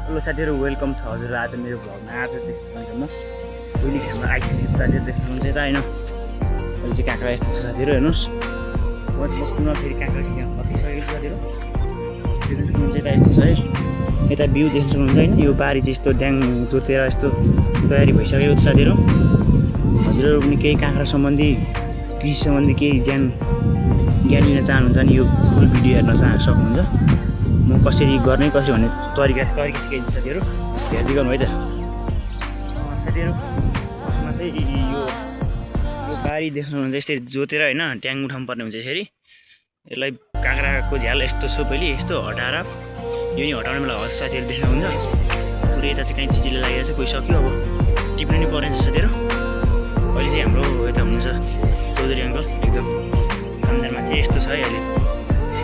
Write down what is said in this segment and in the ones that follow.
Hello साथीहरू, welcome छ हजुर आज मेरो भ्लगमा। आज देख्नुहुन्छ म भोलि घाममा आइसकेको साथीहरू देख्नुहुन्छ यता होइन। अहिले चाहिँ काँक्रा यस्तो छ साथीहरू, हेर्नुहोस्। म पुनः फेरि काँक्रा यहाँ फर्किसकेको छु साथीहरू। देख्नुहुन्छ यता यस्तो छ है, यता भ्यू देख्न सक्नुहुन्छ होइन। यो बारी चाहिँ यस्तो ड्याङ जोतेर यस्तो तयारी भइसकेको छ साथीहरू। हजुरहरू पनि केही काँक्रा सम्बन्धी कृषि सम्बन्धी केही ज्ञान लिन चाहनुहुन्छ भने यो फुल भिडियो हेर्न सक्नुहुन्छ। म कसरी गर्ने कसरी भन्ने तरिका सिकाइदिन्छु साथीहरू, हेर्दै गर्नु है त साथीहरू। फर्स्टमा चाहिँ यो बारी देख्नुहुन्छ यस्तै जोतेर होइन ट्याङ उठाउनु पर्ने हुन्छ यसरी। यसलाई काँक्राको झ्याल यस्तो छ पहिले यस्तो हटाएर यो नि हटाउने बेला हस् साथीहरू देख्नुहुन्छ। पुरै यता चाहिँ काहीँ चिजिलो लागेको छ, गइसक्यो अब टिप्नु नि पर्ने छ साथीहरू। अहिले चाहिँ हाम्रो यता हुनुहुन्छ चौधरी अङ्कल, एकदम कामदारमा चाहिँ यस्तो छ है। अहिले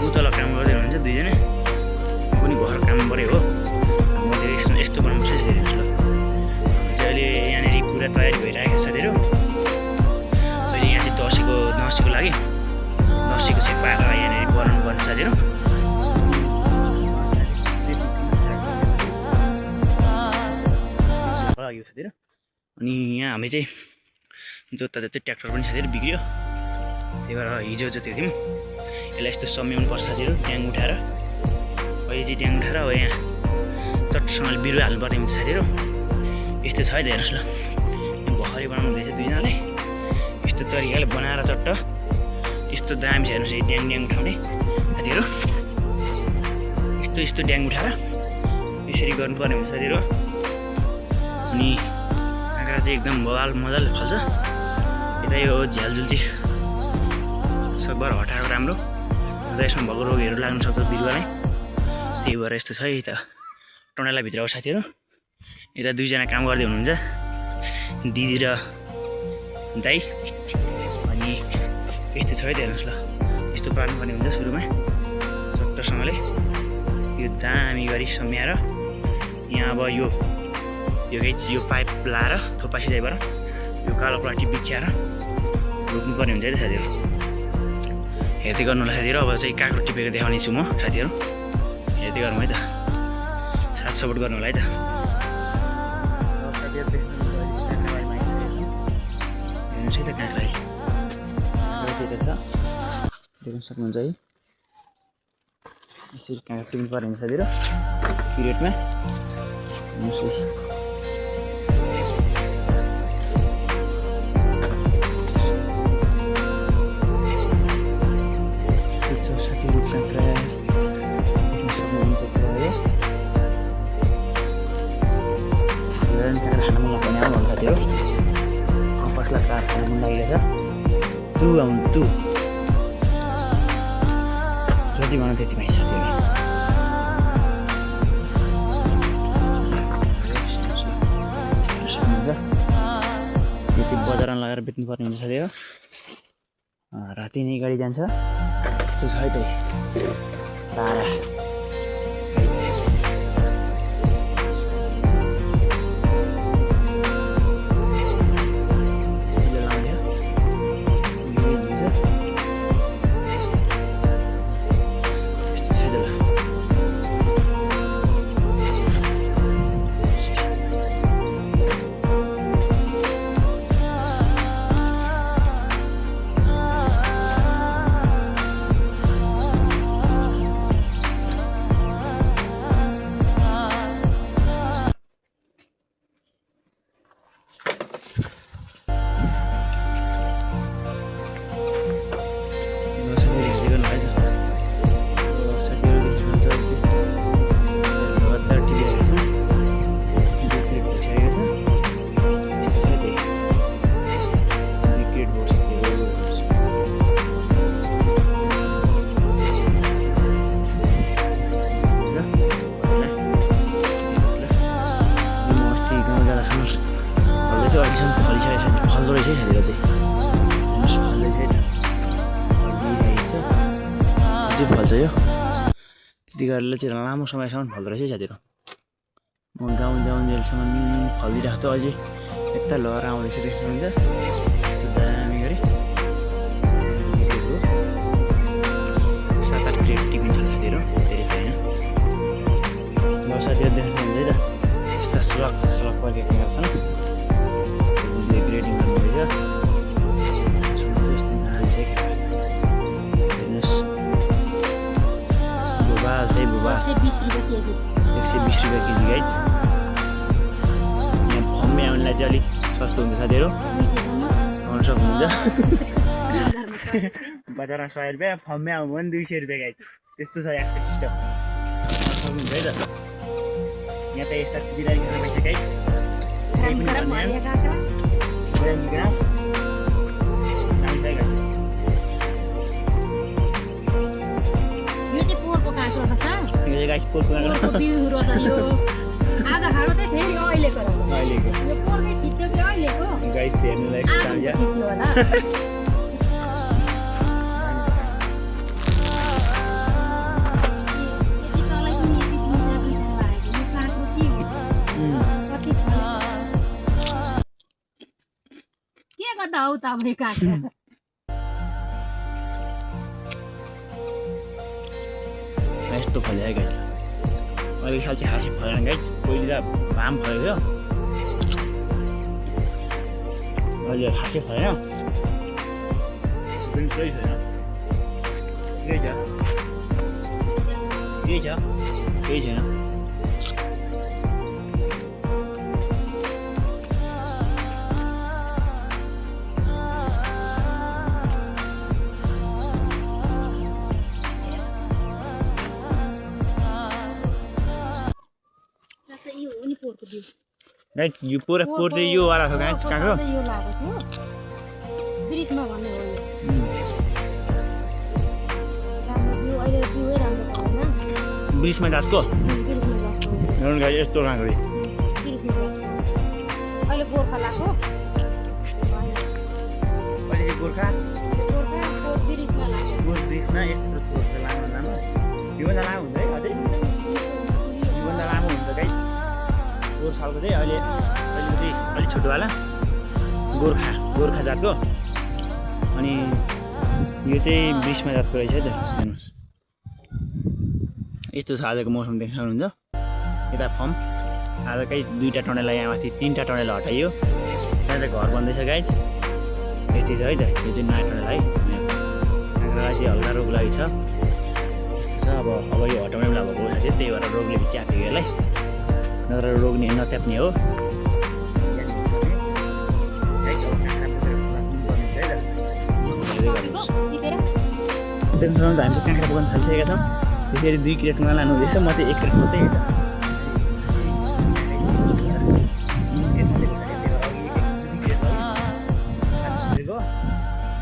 ऊ तल काम गर्दै हुनुहुन्छ दुईजना, पनि घर काम पऱ्यो हो। मैले यस्तो बनाउँछु साथीहरू ल। अहिले यहाँनिर पुरा तयारी भइरहेको छ साथीहरू। अहिले यहाँ चाहिँ दसैँको लागि दसैँको चाहिँ पाका यहाँनिर बनाउनु पर्ने साथीहरू। लाग्यो साथीहरू। अनि यहाँ हामी चाहिँ जोत्दा ट्र्याक्टर पनि साथीहरू बिग्रियो, त्यही भएर हिजो जोतेको थियौँ। यसलाई यस्तो सम्याउनु पर्छ साथीहरू, ट्याङ उठाएर। अहिले चाहिँ ट्याङ उठाएर अब यहाँ चट्टसँगले बिरुवा हाल्नुपर्ने हुन्छ साथीहरू। यस्तो छ है त, हेर्नुहोस् ल। यहाँ भर्खरै बनाउनु हुँदैछ दुईजनाले, यस्तो तरिकाले बनाएर चट्ट यस्तो दामी छ हेर्नुहोस्। यो ड्याङ उठाउने साथीहरू, यस्तो ड्याङ उठाएर यसरी गर्नुपर्ने हुन्छ साथीहरू। अनि काँक्रा चाहिँ एकदम मजाले फल्छ। यता यो झ्यालझुल चाहिँ सकभर हटाएको राम्रो, र यसमा भएको रोगहरू लाग्न सक्छ बिरुवालाई। त्यही भएर यस्तो छ है। यता टन्डालाई भित्र आउँछ साथीहरू। यता दुईजना काम गर्दै हुनुहुन्छ, दिदी र दाइ। अनि यस्तो छ है त, हेर्नुहोस् ल। यस्तो पार्नुपर्ने हुन्छ सुरुमा चट्टसँगले यो दामी गरी सम्याएर। यहाँ अब यो पाइप लाएर थोपा सिधाइबाट यो कालो प्लास्टिक बिछ्याएर रोप्नुपर्ने हुन्छ है त साथीहरू। हेर्दै गर्नु होला साथीहरू। अब चाहिँ काँक्रो टिपेको देखाउने छु म साथीहरू, हेर्दै गरौँ है त, साथ सपोर्ट गर्नु होला है त। हेर्नुहोस् है त काँक्रा छ, देख्न सक्नुहुन्छ है। यसरी काँक्रा टिप्नु पर्ने हुन्छ साथीहरू पिरियडमा। जति भनौँ त्यति पाइन्छ साथीहरू। सक्नुहुन्छ यो चाहिँ बजारमा लगाएर बेच्नुपर्ने हुन्छ साथीहरू। राति नै गाडी जान्छ, यस्तो छ है त तारा। फल्दो रहेछ है साथीहरू चाहिँ, अझै फल्छ यो। त्यति गरेर चाहिँ लामो समयसम्म फल्दो रहेछ है साथीहरू। म गाउन्जेलसम्म फलिदिरहेको थियो, अझै यता लहर आउँदैछ देख्नुहुन्छ। यस्तो दामी गरी 7-8 प्लेट टिपिन्छ साथीहरू, धेरै छैन। साथीहरू देख्नुहुन्छ है त यस्ता सलक सलक पर्खेका छन् ग्रेडिङ गर्नुहुँदैछ यस्तो हेर्नुहोस् बुबा चाहिँ बुबा 120 रुपैयाँ केजी 120 रुपियाँ केजी गाइज यहाँ फम्मे आउनुलाई चाहिँ अलिक सस्तो हुन्छ साथीहरू आउनु सक्नुहुन्छ बजारमा 100 रुपियाँ फम्मे आउनु भने 200 रुपियाँ गाइज त्यस्तो छ यस्तो सिस्टम सक्नुहुन्छ है त यहाँ त यस्ता बिरामी खाना पाइन्छ गाइज केही पनि भन्दैन यो चाहिँ पोरको काँचो रहेछ यो गाइस पोरको पोरको बिउ रहेछ यो आज खाएको चाहिँ फेरि अहिलेको रहेछ अहिलेको यो पोरकै ठिक्यो कि अहिलेको गाइस हेर्नुलाई यस्तो ताजा ठिक्यो होला के गर्दा हौ तपाईँ काका यस्तो फल्यो है गाइस अहिले साल चाहिँ खासै फलेन गाइस पहिले त भाम फल्यो अहिले खासै फलेन पनि केही छैन केही छैन गाइस यो पोर चाहिँ यो वाला छ गाइस काको यो लागेको थियो ब्रिजमा भन्ने हो यो राम्रो बिउ अहिले बिउै राम्रो भएन ब्रिजमा गाछको ब्रिजमा गएको हेर्नु गाइस यस्तो काँक्रो ब्रिजमा गएको अहिले गोर्खा लाग्यो अहिले चाहिँ गोर्खा ब्रिजमा लाग्यो ब्रिजमा यस्तो गोर्खा लामो योभन्दा लामो हुन्छ है अझै योभन्दा लामो हुन्छ गाइस पोहोर सालको चाहिँ अहिले चाहिँ अलिक छोटोवाला गोर्खा जातको अनि यो चाहिँ ब्रिजमा जातको रहेछ है त हेर्नुहोस् यस्तो छ आजको मौसम देख्न सक्नुहुन्छ यता फर्म आजकै 2टा टनेलाई यहाँ माथि 3टा टनेल हटाइयो त्यहाँ चाहिँ घर बन्दैछ गाइज यस्तै छ है त यो चाहिँ नयाँ टनेल है काँक्रालाई चाहिँ हल्का रोग लागेको छ यस्तो छ अब यो हटाउने बेला भएको साथी त्यही भएर रोगले च्यापेको यसलाई नत्र रोग नच्याप्ने हो देख्नु हामीले काँक्रा बगान थालिसकेका छौँ त्यसरी 2 क्रेटमा लानुहुँदैछ म चाहिँ 1 क्रेट मात्रै हेर्छ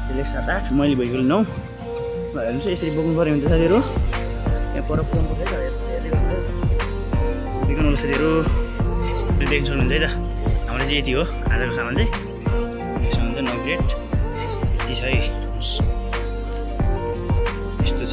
त्यसले 7-8 मैले भइगयो 9 हेर्नुहोस् यसरी बोक्नु पऱ्यो भने चाहिँ साथीहरू त्यहाँ पर पुग्नु पर्छ देख्नु साथीहरू देख्नु सक्नुहुन्छ है त हाम्रो चाहिँ यति हो आजको सामान चाहिँ सक्नुहुन्छ 9 क्रेट यति छ है यस्तो छ